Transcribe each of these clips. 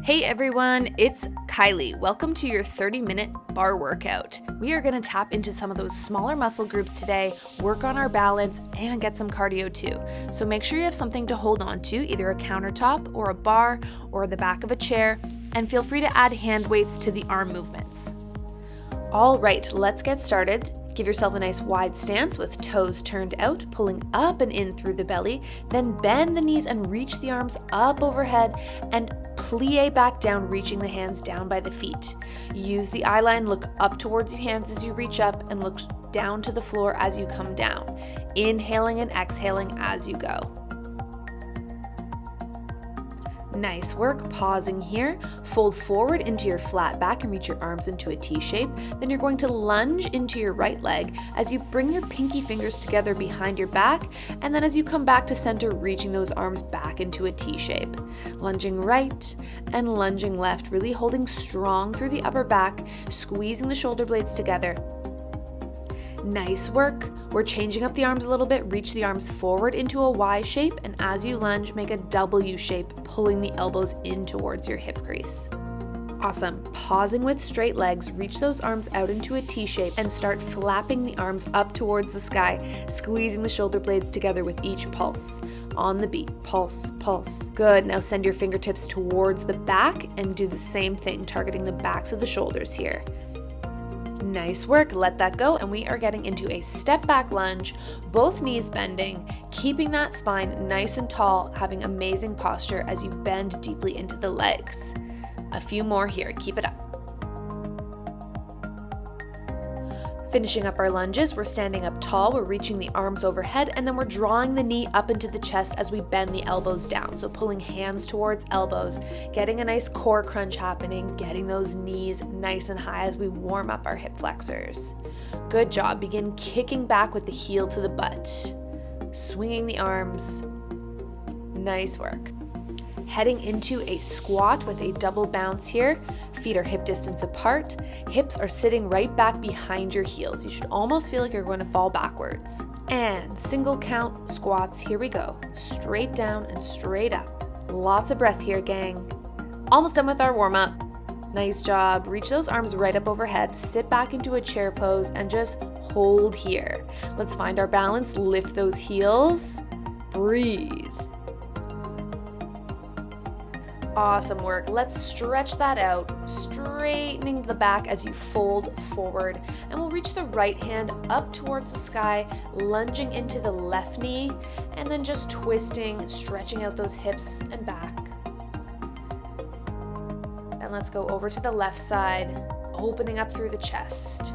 Hey everyone, it's Kylie. Welcome to your 30-minute bar workout. We are going to tap into some of those smaller muscle groups today, work on our balance, and get some cardio too. So make sure you have something to hold on to, either a countertop or a bar or the back of a chair, and feel free to add hand weights to the arm movements. All right, let's get started. Give yourself a nice wide stance with toes turned out, pulling up and in through the belly, then bend the knees and reach the arms up overhead and plie back down, reaching the hands down by the feet. Use the eye line, look up towards your hands as you reach up and look down to the floor as you come down, inhaling and exhaling as you go. Nice work. Pausing here. Fold forward into your flat back and reach your arms into a T shape. Then you're going to lunge into your right leg as you bring your pinky fingers together behind your back, and then as you come back to center, reaching those arms back into a T shape. Lunging right and lunging left, really holding strong through the upper back, squeezing the shoulder blades together. Nice work. We're changing up the arms a little bit. Reach the arms forward into a Y shape, and as you lunge, make a W shape, pulling the elbows in towards your hip crease. Awesome. Pausing with straight legs, reach those arms out into a T shape and start flapping the arms up towards the sky, squeezing the shoulder blades together with each pulse. On the beat, pulse, pulse. Good. Now send your fingertips towards the back and do the same thing, targeting the backs of the shoulders here. Nice work. Let that go, and we are getting into a step back lunge, both knees bending, keeping that spine nice and tall, having amazing posture as you bend deeply into the legs. A few more here. Keep it up. Finishing up our lunges, we're standing up tall, we're reaching the arms overhead, and then we're drawing the knee up into the chest as we bend the elbows down. So pulling hands towards elbows, getting a nice core crunch happening, getting those knees nice and high as we warm up our hip flexors. Good job. Begin kicking back with the heel to the butt, swinging the arms. Nice work. Heading into a squat with a double bounce here. Feet are hip distance apart. Hips are sitting right back behind your heels. You should almost feel like you're going to fall backwards. And single count squats. Here we go. Straight down and straight up. Lots of breath here, gang. Almost done with our warm up. Nice job. Reach those arms right up overhead. Sit back into a chair pose and just hold here. Let's find our balance. Lift those heels. Breathe. Awesome work. Let's stretch that out, straightening the back as you fold forward, and we'll reach the right hand up towards the sky, lunging into the left knee, and then just twisting, stretching out those hips and back. And let's go over to the left side, opening up through the chest.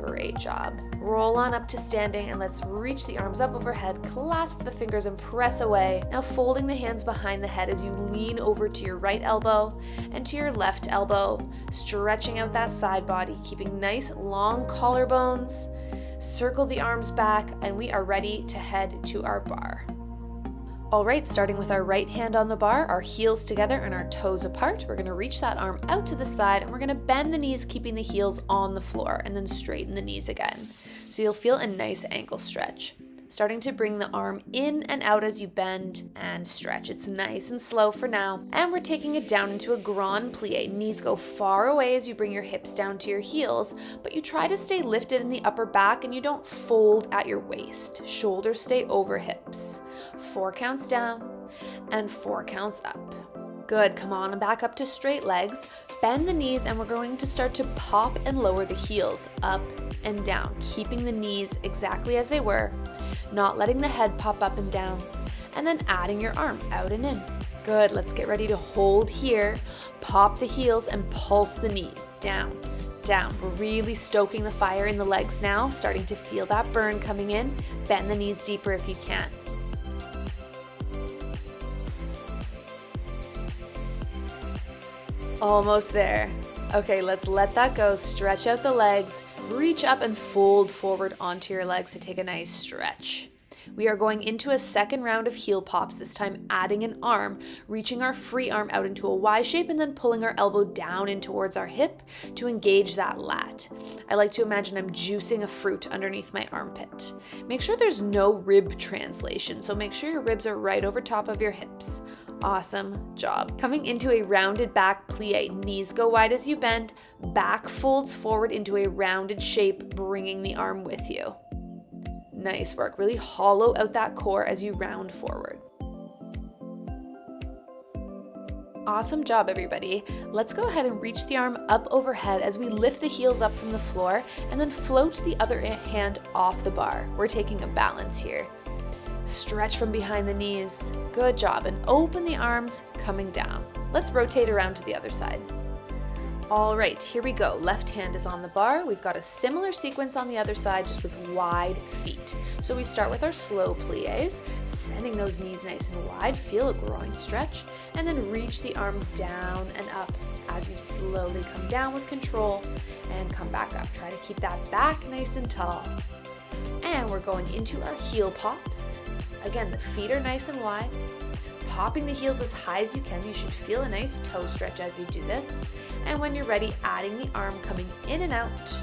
Great job. Roll on up to standing, and let's reach the arms up overhead, clasp the fingers and press away. Now folding the hands behind the head as you lean over to your right elbow and to your left elbow, stretching out that side body, keeping nice long collarbones. Circle the arms back, and we are ready to head to our bar. All right, starting with our right hand on the bar, our heels together and our toes apart. We're going to reach that arm out to the side, and we're going to bend the knees, keeping the heels on the floor, and then straighten the knees again. So you'll feel a nice ankle stretch. Starting to bring the arm in and out as you bend and stretch. It's nice and slow for now. And we're taking it down into a grand plie. Knees go far away as you bring your hips down to your heels, but you try to stay lifted in the upper back and you don't fold at your waist. Shoulders stay over hips. 4 counts down and 4 counts up. Good. Come on and back up to straight legs. Bend the knees, and we're going to start to pop and lower the heels up and down, keeping the knees exactly as they were, not letting the head pop up and down, and then adding your arm out and in. Good. Let's get ready to hold here. Pop the heels and pulse the knees down, down. We're really stoking the fire in the legs now, starting to feel that burn coming in. Bend the knees deeper if you can. Almost there. Okay, let's let that go. Stretch out the legs, reach up and fold forward onto your legs to take a nice stretch. We are going into a second round of heel pops, this time adding an arm, reaching our free arm out into a Y shape and then pulling our elbow down in towards our hip to engage that lat. I like to imagine I'm juicing a fruit underneath my armpit. Make sure there's no rib translation, so make sure your ribs are right over top of your hips. Awesome job. Coming into a rounded back plie, knees go wide as you bend, back folds forward into a rounded shape, bringing the arm with you. Nice work. Really hollow out that core as you round forward. Awesome job, everybody. Let's go ahead and reach the arm up overhead as we lift the heels up from the floor and then float the other hand off the bar. We're taking a balance here. Stretch from behind the knees. Good job. And open the arms coming down. Let's rotate around to the other side. All right, here we go. Left hand is on the bar. We've got a similar sequence on the other side, just with wide feet. So we start with our slow plies, sending those knees nice and wide. Feel a groin stretch, and then reach the arm down and up as you slowly come down with control and come back up. Try to keep that back nice and tall. And we're going into our heel pops. Again, the feet are nice and wide. Popping the heels as high as you can. You should feel a nice toe stretch as you do this. And when you're ready, adding the arm coming in and out.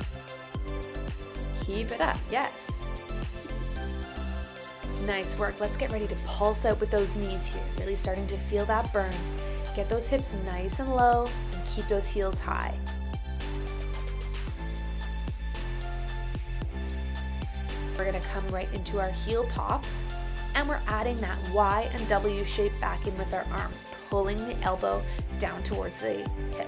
Keep it up, yes. Nice work. Let's get ready to pulse out with those knees here. Really starting to feel that burn. Get those hips nice and low and keep those heels high. We're gonna come right into our heel pops. And we're adding that Y and W shape back in with our arms, pulling the elbow down towards the hip.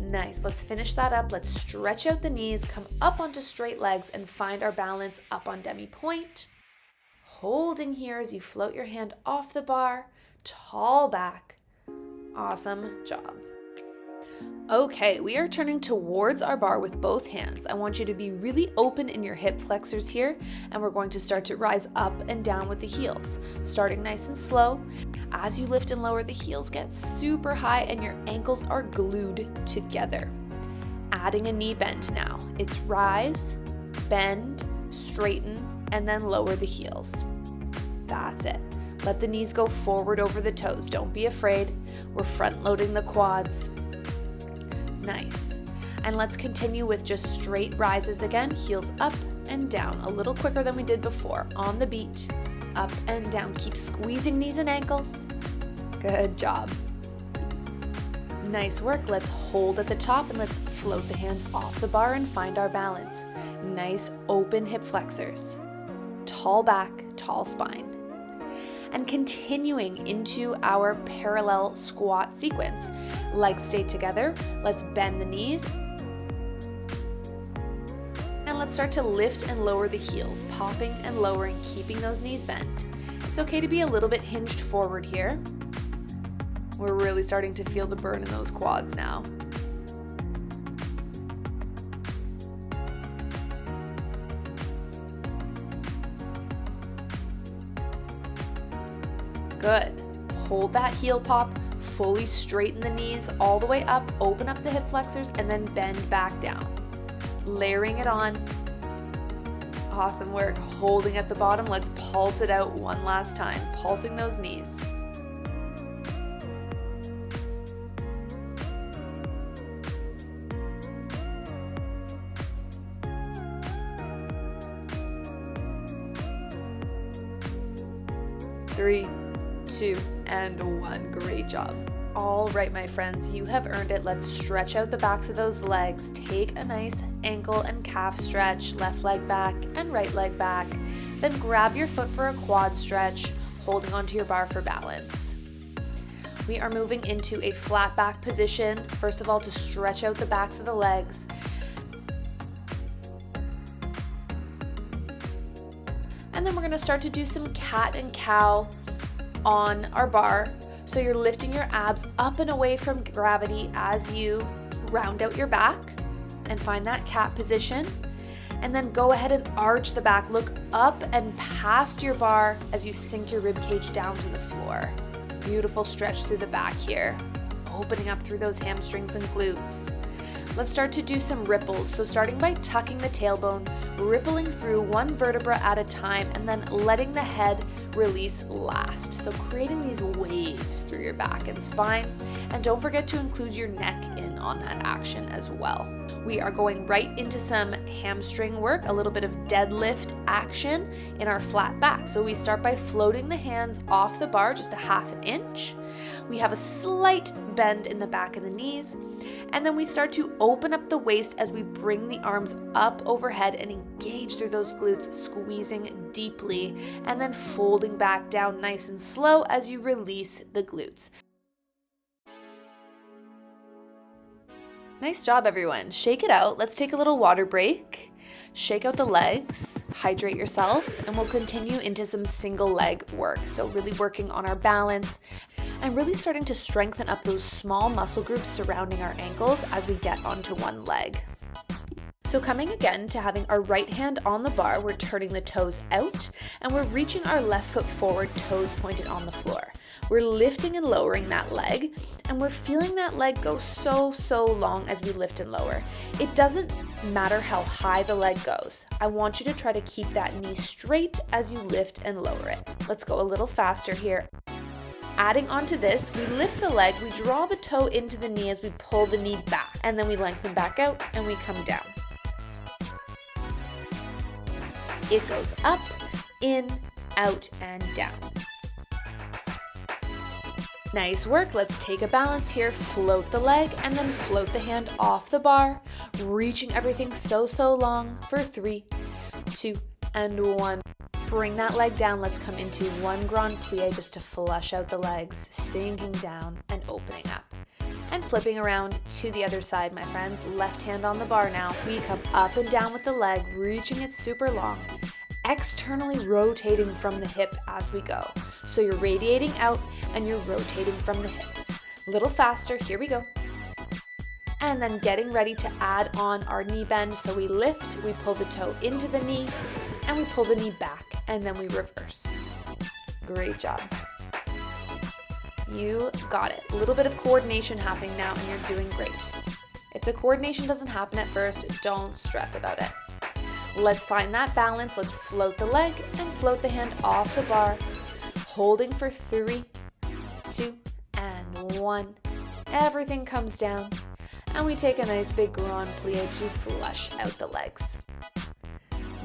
Nice, let's finish that up. Let's stretch out the knees, come up onto straight legs and find our balance up on demi-point. Holding here as you float your hand off the bar, tall back. Awesome job. Okay, we are turning towards our bar with both hands. I want you to be really open in your hip flexors here, and we're going to start to rise up and down with the heels. Starting nice and slow. As you lift and lower, the heels get super high and your ankles are glued together. Adding a knee bend now. It's rise, bend, straighten, and then lower the heels. That's it. Let the knees go forward over the toes. Don't be afraid. We're front loading the quads. Nice. And let's continue with just straight rises again. Heels up and down. A little quicker than we did before. On the beat. Up and down. Keep squeezing knees and ankles. Good job. Nice work. Let's hold at the top and let's float the hands off the bar and find our balance. Nice open hip flexors. Tall back, tall spine. And continuing into our parallel squat sequence. Legs stay together. Let's bend the knees. And let's start to lift and lower the heels, popping and lowering, keeping those knees bent. It's okay to be a little bit hinged forward here. We're really starting to feel the burn in those quads now. Good. Hold that heel pop, fully straighten the knees all the way up, open up the hip flexors, and then bend back down. Layering it on. Awesome work. Holding at the bottom. Let's pulse it out one last time. Pulsing those knees. Three, 2, and 1. Great job. All right, my friends, you have earned it. Let's stretch out the backs of those legs. Take a nice ankle and calf stretch, left leg back and right leg back. Then grab your foot for a quad stretch, holding onto your bar for balance. We are moving into a flat back position. First of all, to stretch out the backs of the legs. And then we're gonna start to do some cat and cow on our bar. So you're lifting your abs up and away from gravity as you round out your back and find that cat position. And then go ahead and arch the back, look up and past your bar as you sink your rib cage down to the floor. Beautiful stretch through the back here. opening up through those hamstrings and glutes. Let's start to do some ripples. So starting by tucking the tailbone, rippling through one vertebra at a time, and then letting the head release last. So creating these waves through your back and spine. And don't forget to include your neck in on that action as well. We are going right into some hamstring work, a little bit of deadlift action in our flat back. So we start by floating the hands off the bar just a half an inch. We have a slight bend in the back of the knees, and then we start to open up the waist as we bring the arms up overhead and engage through those glutes, squeezing deeply, and then folding back down nice and slow as you release the glutes. Nice job, everyone. Shake it out. Let's take a little water break. Shake out the legs, hydrate yourself, and we'll continue into some single leg work. So really working on our balance and really starting to strengthen up those small muscle groups surrounding our ankles as we get onto one leg. So coming again to having our right hand on the bar, we're turning the toes out and we're reaching our left foot forward, toes pointed on the floor. We're lifting and lowering that leg, and we're feeling that leg go so long as we lift and lower. It doesn't matter how high the leg goes. I want you to try to keep that knee straight as you lift and lower it. Let's go a little faster here. Adding on to this, we lift the leg, we draw the toe into the knee as we pull the knee back, and then we lengthen back out and we come down. It goes up, in, out, and down. Nice work. Let's take a balance here. Float the leg and then float the hand off the bar, reaching everything so long for 3, 2, and 1. Bring that leg down. Let's come into one grand plie just to flush out the legs, sinking down and opening up. And flipping around to the other side, my friends. Left hand on the bar now. We come up and down with the leg, reaching it super long, externally rotating from the hip as we go. So you're radiating out and you're rotating from the hip. A little faster, here we go. And then getting ready to add on our knee bend. So we lift, we pull the toe into the knee, and we pull the knee back, and then we reverse. Great job. You got it. A little bit of coordination happening now, and you're doing great. If the coordination doesn't happen at first, don't stress about it. Let's find that balance. Let's float the leg and float the hand off the bar, holding for 3, 2, and 1. Everything comes down, and we take a nice big grand plie to flush out the legs.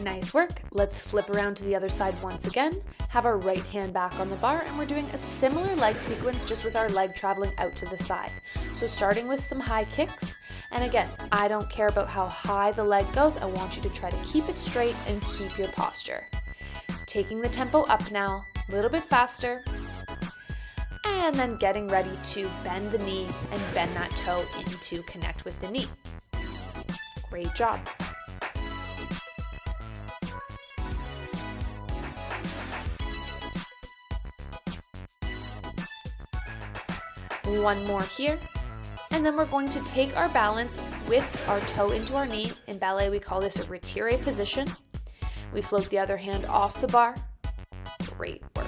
Nice work. Let's flip around to the other side once again, have our right hand back on the bar, and we're doing a similar leg sequence just with our leg traveling out to the side. So starting with some high kicks, and again, I don't care about how high the leg goes, I want you to try to keep it straight and keep your posture. Taking the tempo up now, a little bit faster, and then getting ready to bend the knee and bend that toe in to connect with the knee. Great job. One more here, and then we're going to take our balance with our toe into our knee. In ballet, we call this a retire position. We float the other hand off the bar. Great work.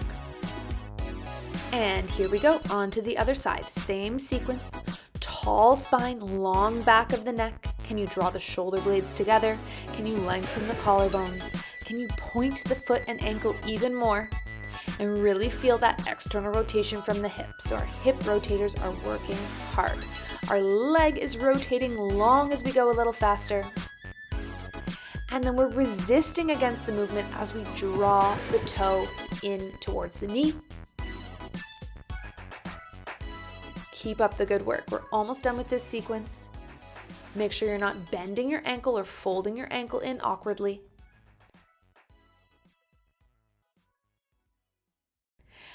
And here we go, on to the other side. Same sequence, tall spine, long back of the neck. Can you draw the shoulder blades together? Can you lengthen the collarbones? Can you point the foot and ankle even more? And really feel that external rotation from the hip. So our hip rotators are working hard. Our leg is rotating long as we go a little faster. And then we're resisting against the movement as we draw the toe in towards the knee. Keep up the good work. We're almost done with this sequence. Make sure you're not bending your ankle or folding your ankle in awkwardly.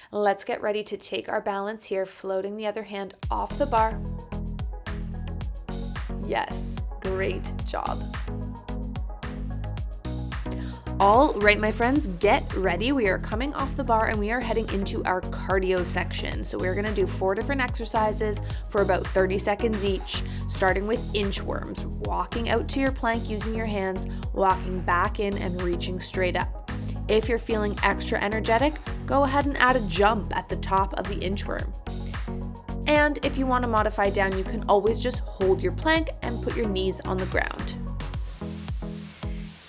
Let's get ready to take our balance here, floating the other hand off the bar. Yes, great job. All right, my friends, get ready. We are coming off the bar and we are heading into our cardio section. So we're gonna do 4 different exercises for about 30 seconds each, starting with inchworms, walking out to your plank using your hands, walking back in and reaching straight up. If you're feeling extra energetic, go ahead and add a jump at the top of the inchworm. And if you want to modify down, you can always just hold your plank and put your knees on the ground.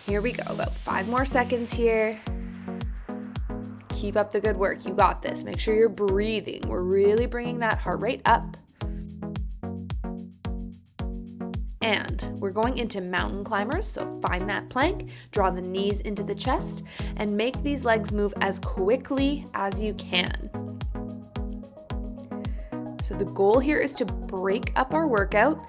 Here we go, about 5 more seconds here. Keep up the good work, you got this. Make sure you're breathing. We're really bringing that heart rate up. And we're going into mountain climbers, so find that plank, draw the knees into the chest, and make these legs move as quickly as you can. So the goal here is to break up our workout,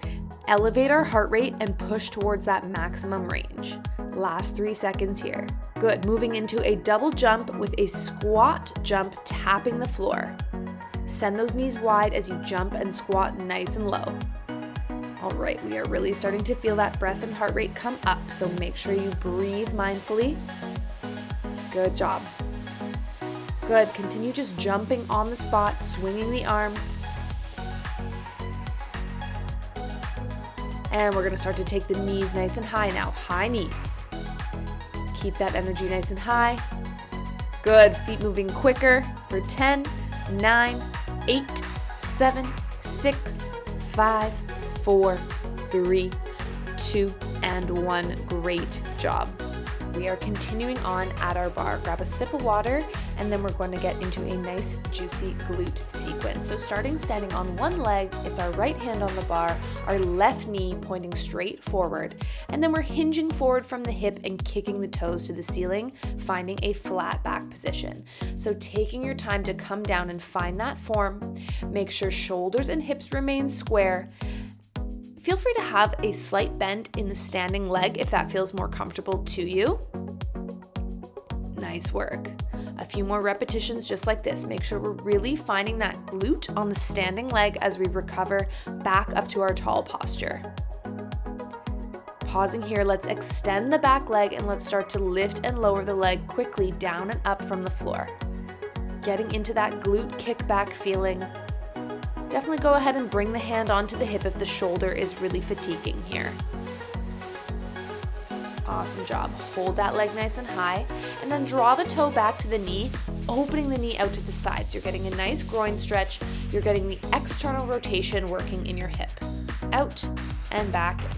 elevate our heart rate, and push towards that maximum range. Last 3 seconds here. Good, moving into a double jump with a squat jump tapping the floor. Send those knees wide as you jump and squat nice and low. All right, we are really starting to feel that breath and heart rate come up, so make sure you breathe mindfully. Good job. Good, continue just jumping on the spot, swinging the arms. And we're gonna start to take the knees nice and high now, high knees. Keep that energy nice and high. Good, feet moving quicker for 10, 9, 8, 7, 6, 5, 4, 3, 2, and 1. Great job. We are continuing on at our bar. Grab a sip of water, and then we're going to get into a nice juicy glute sequence. So starting standing on one leg, it's our right hand on the bar, our left knee pointing straight forward, and then we're hinging forward from the hip and kicking the toes to the ceiling, finding a flat back position. So taking your time to come down and find that form, make sure shoulders and hips remain square. Feel free to have a slight bend in the standing leg if that feels more comfortable to you. Nice work. A few more repetitions just like this. Make sure we're really finding that glute on the standing leg as we recover back up to our tall posture. Pausing here, let's extend the back leg and let's start to lift and lower the leg quickly down and up from the floor. Getting into that glute kickback feeling. Definitely go ahead and bring the hand onto the hip if the shoulder is really fatiguing here. Awesome job. Hold that leg nice and high, and then draw the toe back to the knee, opening the knee out to the sides. You're getting a nice groin stretch. You're getting the external rotation working in your hip. Out and back in.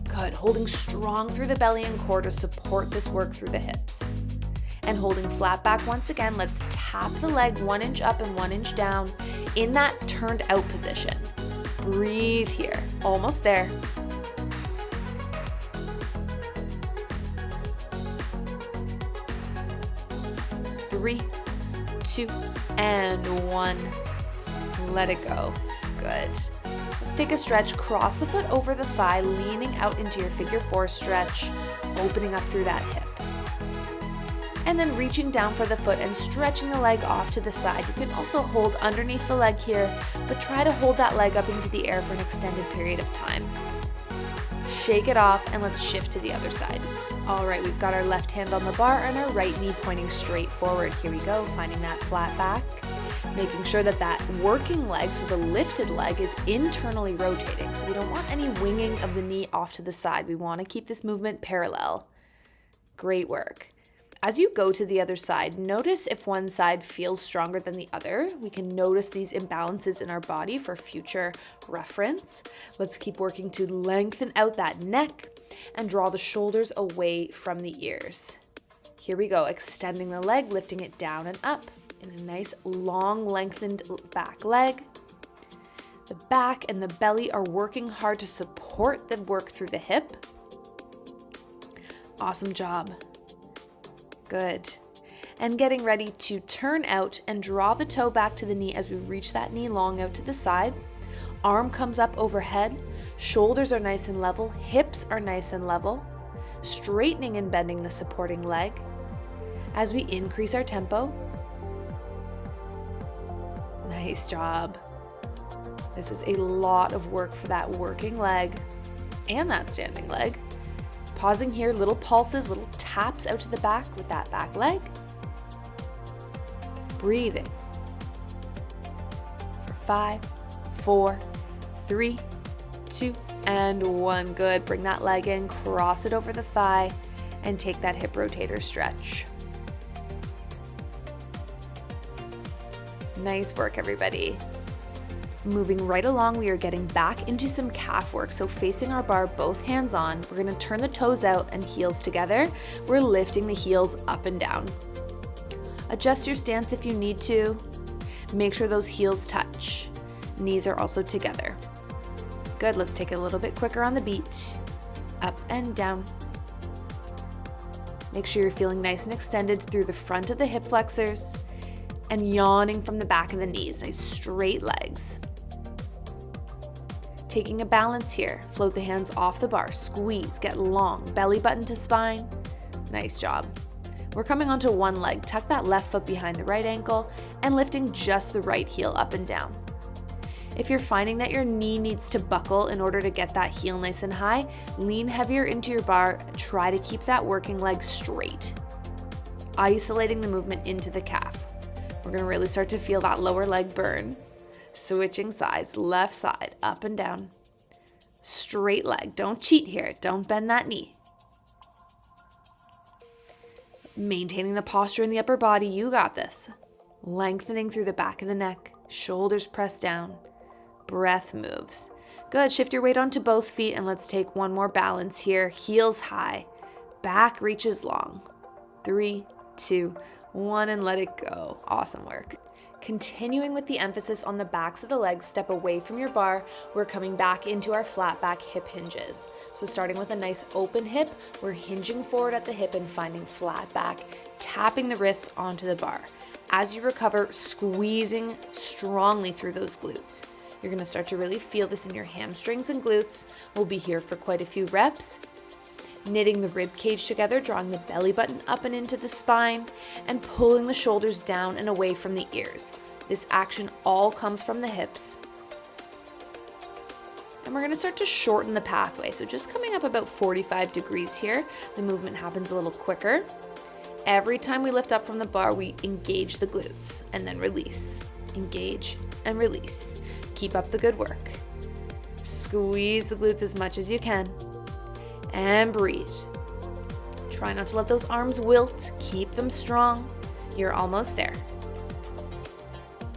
Good. Holding strong through the belly and core to support this work through the hips. And holding flat back once again, let's tap the leg 1 inch up and 1 inch down in that turned out position. Breathe here. Almost there. Three, 2, and 1. Let it go. Good. Let's take a stretch. Cross the foot over the thigh, leaning out into your figure 4 stretch, opening up through that hip. And then reaching down for the foot and stretching the leg off to the side. You can also hold underneath the leg here, but try to hold that leg up into the air for an extended period of time. Shake it off and let's shift to the other side. All right, we've got our left hand on the bar and our right knee pointing straight forward. Here we go, finding that flat back, making sure that that working leg, so the lifted leg, is internally rotating. So we don't want any winging of the knee off to the side. We want to keep this movement parallel. Great work. As you go to the other side, notice if one side feels stronger than the other. We can notice these imbalances in our body for future reference. Let's keep working to lengthen out that neck and draw the shoulders away from the ears. Here we go, extending the leg, lifting it down and up in a nice long lengthened back leg. The back and the belly are working hard to support the work through the hip. Awesome job. Good. And getting ready to turn out and draw the toe back to the knee as we reach that knee long out to the side. Arm comes up overhead. Shoulders are nice and level. Hips are nice and level. Straightening and bending the supporting leg. As we increase our tempo. Nice job. This is a lot of work for that working leg and that standing leg. Pausing here, little pulses, little taps out to the back with that back leg. Breathing. For 5, 4, 3, 2, and 1. Good. Bring that leg in, cross it over the thigh, and take that hip rotator stretch. Nice work, everybody. Moving right along, we are getting back into some calf work. So facing our bar, both hands on, we're gonna turn the toes out and heels together. We're lifting the heels up and down. Adjust your stance if you need to. Make sure those heels touch. Knees are also together. Good, let's take it a little bit quicker on the beat. Up and down. Make sure you're feeling nice and extended through the front of the hip flexors and yawning from the back of the knees. Nice straight legs. Taking a balance here. Float the hands off the bar. Squeeze, get long. Belly button to spine. Nice job. We're coming onto one leg. Tuck that left foot behind the right ankle and lifting just the right heel up and down. If you're finding that your knee needs to buckle in order to get that heel nice and high, lean heavier into your bar. Try to keep that working leg straight. Isolating the movement into the calf. We're gonna really start to feel that lower leg burn. Switching sides, left side, up and down. Straight leg, don't cheat here, don't bend that knee. Maintaining the posture in the upper body, you got this. Lengthening through the back of the neck, shoulders pressed down. Breath moves. Good, shift your weight onto both feet and let's take one more balance here. Heels high, back reaches long. 3, 2, 1, and let it go. Awesome work. Continuing with the emphasis on the backs of the legs, step away from your bar. We're coming back into our flat back hip hinges. So starting with a nice open hip, we're hinging forward at the hip and finding flat back, tapping the wrists onto the bar. As you recover, squeezing strongly through those glutes. You're gonna start to really feel this in your hamstrings and glutes. We'll be here for quite a few reps. Knitting the rib cage together, drawing the belly button up and into the spine, and pulling the shoulders down and away from the ears. This action all comes from the hips. And we're gonna start to shorten the pathway. So just coming up about 45 degrees here, the movement happens a little quicker. Every time we lift up from the bar, we engage the glutes and then release. Engage and release. Keep up the good work. Squeeze the glutes as much as you can. And breathe. Try not to let those arms wilt. Keep them strong. You're almost there.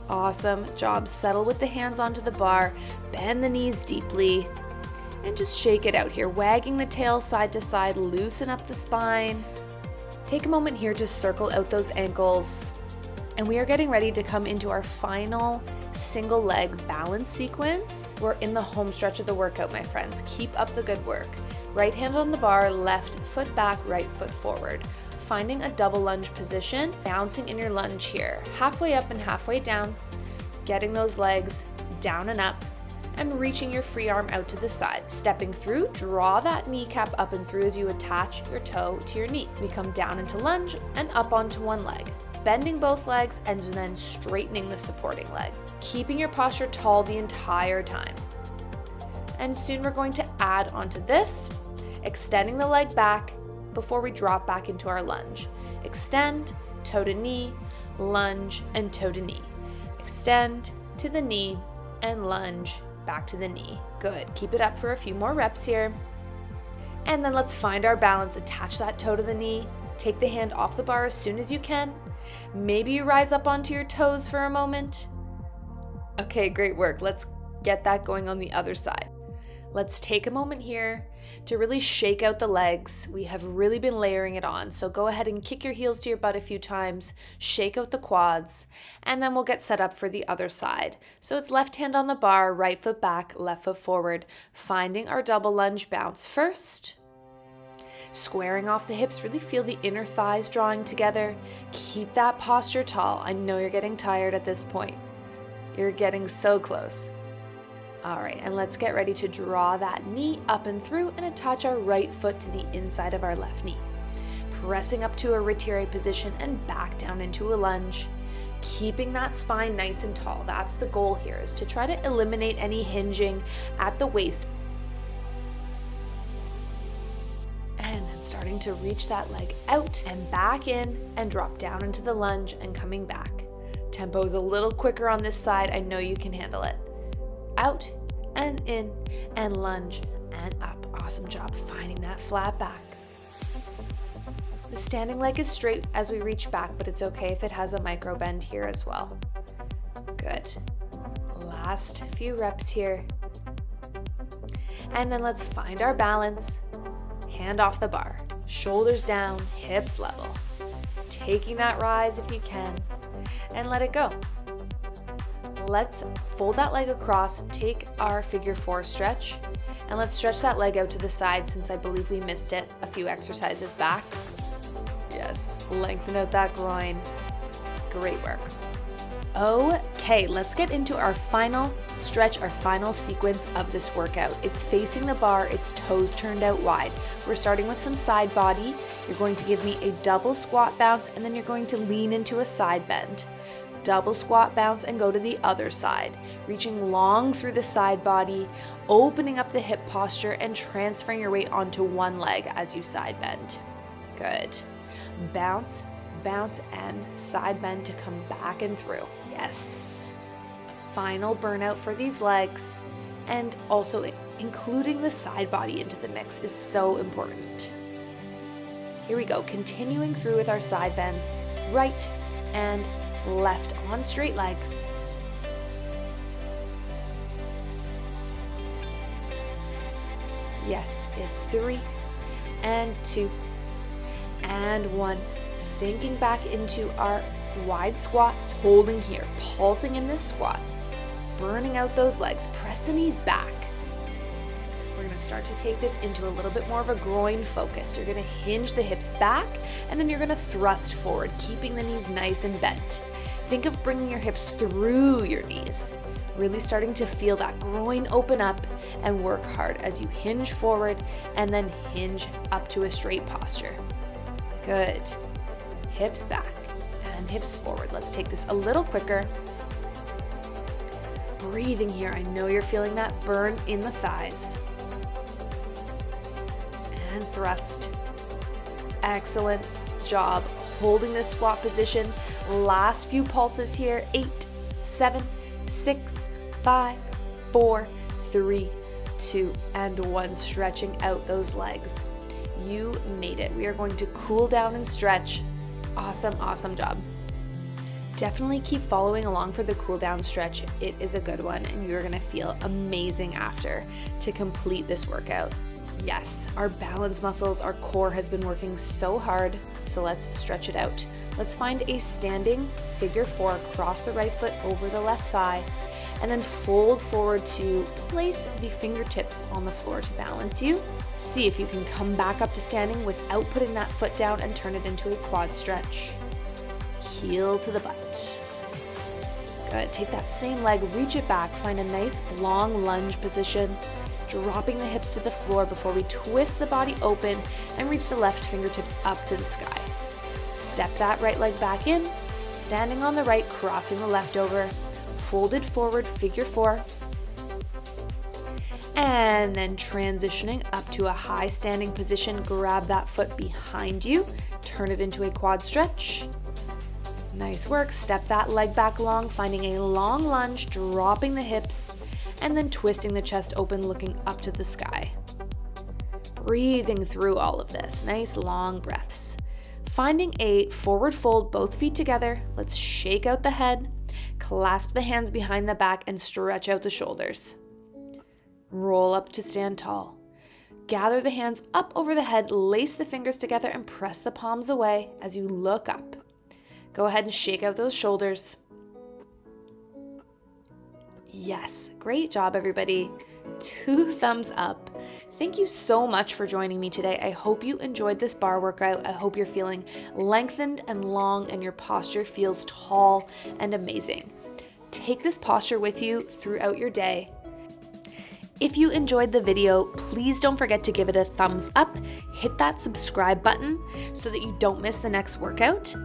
Awesome job. Settle with the hands onto the bar. Bend the knees deeply. And just shake it out here. Wagging the tail side to side. Loosen up the spine. Take a moment here to circle out those ankles. And we are getting ready to come into our final single leg balance sequence. We're in the home stretch of the workout, my friends. Keep up the good work. Right hand on the bar, left foot back, right foot forward. Finding a double lunge position, bouncing in your lunge here. Halfway up and halfway down. Getting those legs down and up. And reaching your free arm out to the side. Stepping through, draw that kneecap up and through as you attach your toe to your knee. We come down into lunge and up onto one leg. Bending both legs and then straightening the supporting leg. Keeping your posture tall the entire time. And soon we're going to add onto this, extending the leg back before we drop back into our lunge. Extend, toe to knee, lunge, and toe to knee. Extend to the knee and lunge back to the knee. Good, keep it up for a few more reps here. And then let's find our balance, attach that toe to the knee, take the hand off the bar as soon as you can. Maybe you rise up onto your toes for a moment. Okay, great work. Let's get that going on the other side. Let's take a moment here to really shake out the legs. We have really been layering it on, so go ahead and kick your heels to your butt a few times, shake out the quads, and then we'll get set up for the other side. So it's left hand on the bar, right foot back, left foot forward, finding our double lunge bounce first. Squaring off the hips, really feel the inner thighs drawing together. Keep that posture tall. I know you're getting tired at this point. You're getting so close. All right, and let's get ready to draw that knee up and through and attach our right foot to the inside of our left knee. Pressing up to a retiré position and back down into a lunge. Keeping that spine nice and tall. That's the goal here, is to try to eliminate any hinging at the waist. And then starting to reach that leg out and back in and drop down into the lunge and coming back. Tempo is a little quicker on this side. I know you can handle it. Out and in and lunge and up. Awesome job finding that flat back. The standing leg is straight as we reach back, but it's okay if it has a micro bend here as well. Good. Last few reps here. And then let's find our balance. Hand off the bar, shoulders down, hips level. Taking that rise if you can, and let it go. Let's fold that leg across, take our figure 4 stretch, and let's stretch that leg out to the side since I believe we missed it a few exercises back. Yes, lengthen out that groin. Great work. Okay, let's get into our final stretch, our final sequence of this workout. It's facing the bar, its toes turned out wide. We're starting with some side body. You're going to give me a double squat bounce, and then you're going to lean into a side bend. Double squat bounce and go to the other side, reaching long through the side body, opening up the hip posture and transferring your weight onto one leg as you side bend. Good. Bounce, bounce, and side bend to come back and through. Yes. Final burnout for these legs, and also including the side body into the mix is so important. Here we go, continuing through with our side bends, right and left on straight legs. Yes, it's 3 and 2 and 1. Sinking back into our wide squat, holding here, pulsing in this squat, burning out those legs. Press the knees back. We're going to start to take this into a little bit more of a groin focus. You're going to hinge the hips back, and then you're going to thrust forward, keeping the knees nice and bent. Think of bringing your hips through your knees, really starting to feel that groin open up, and work hard as you hinge forward and then hinge up to a straight posture. Good. Hips back and hips forward. Let's take this a little quicker. Breathing here. I know you're feeling that burn in the thighs. And thrust. Excellent job holding this squat position. Last few pulses here. 8, 7, 6, 5, 4, 3, 2, and 1. Stretching out those legs. You made it. We are going to cool down and stretch. Awesome, awesome job. Definitely keep following along for the cool down stretch. It is a good one, and you're going to feel amazing after to complete this workout. Yes, our balance muscles, our core has been working so hard, so let's stretch it out. Let's find a standing figure 4, cross the right foot over the left thigh, and then fold forward to place the fingertips on the floor to balance you. See if you can come back up to standing without putting that foot down and turn it into a quad stretch. Heel to the butt. Good. Take that same leg, reach it back, find a nice long lunge position, dropping the hips to the floor before we twist the body open and reach the left fingertips up to the sky. Step that right leg back in, standing on the right, crossing the left over, folded forward, figure 4, and then transitioning up to a high standing position. Grab that foot behind you, turn it into a quad stretch. Nice work. Step that leg back long, finding a long lunge, dropping the hips, and then twisting the chest open, looking up to the sky. Breathing through all of this. Nice long breaths. Finding a forward fold, both feet together. Let's shake out the head, clasp the hands behind the back, and stretch out the shoulders. Roll up to stand tall. Gather the hands up over the head, lace the fingers together, and press the palms away as you look up. Go ahead and shake out those shoulders. Yes, great job, everybody. 2 thumbs up. Thank you so much for joining me today. I hope you enjoyed this bar workout. I hope you're feeling lengthened and long and your posture feels tall and amazing. Take this posture with you throughout your day. If you enjoyed the video, please don't forget to give it a thumbs up. Hit that subscribe button so that you don't miss the next workout.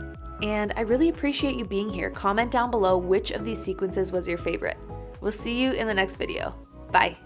And I really appreciate you being here. Comment down below which of these sequences was your favorite. We'll see you in the next video. Bye.